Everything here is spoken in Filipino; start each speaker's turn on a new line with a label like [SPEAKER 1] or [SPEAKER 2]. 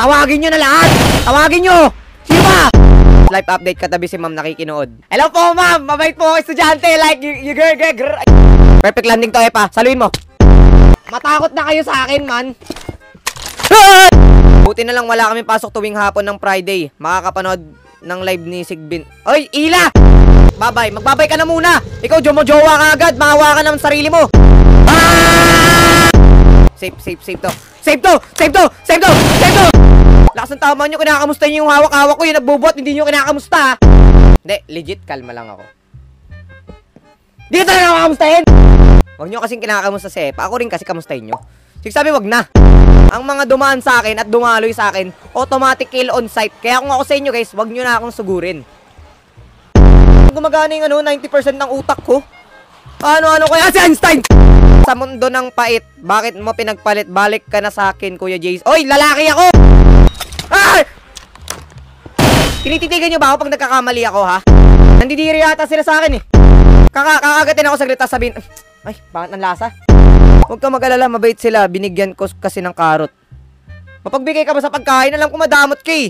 [SPEAKER 1] Tawagin nyo na lahat! Tawagin nyo! Sino ba? Live update katabi si ma'am nakikinood. Hello po ma'am! Mabait po ako estudyante. Like, you girl. Perfect landing to, Epa. Saluin mo. Matakot na kayo sa akin, man. Buti na lang wala kami pasok tuwing hapon ng Friday. Makakapanood ng live ni Sigbin. Oy, Ila! Babay. Magbabay ka na muna. Ikaw, jowa ka agad. Mahawa ka ng sarili mo. Ah! Save to. Save to! Lakas ng tama nyo, kinakamusta nyo yung hawak-hawak ko. Yung nagbubuhat, hindi nyo kinakamusta. Hindi, legit, kalma lang ako. Dito na nakakamustahin! Huwag nyo kasing kinakamusta si Epa. Ako rin kasi kamustahin nyo. Sige sabi, wag na. Ang mga dumaan sa akin at dumaloy sa akin, automatic kill on sight. Kaya kung ako sa inyo guys, wag nyo na akong sugurin. Gumagana yung 90% ng utak ko. Ano kaya si Einstein? Sa mundo ng pait, bakit mo pinagpalit? Balik ka na sa akin, Kuya Jace. Oy, lalaki ako! Ay! Tinititigan nyo ba ako pag nagkakamali ako, ha? Nandidiri yata sila sa akin, eh. Kakagatin ako saglit, sabihin, ay, bakit ng lasa? Huwag ka mag-alala, mabait sila. Binigyan ko kasi ng karot. Mapagbigay ka ba sa pagkain? Alam ko madamot ka, eh.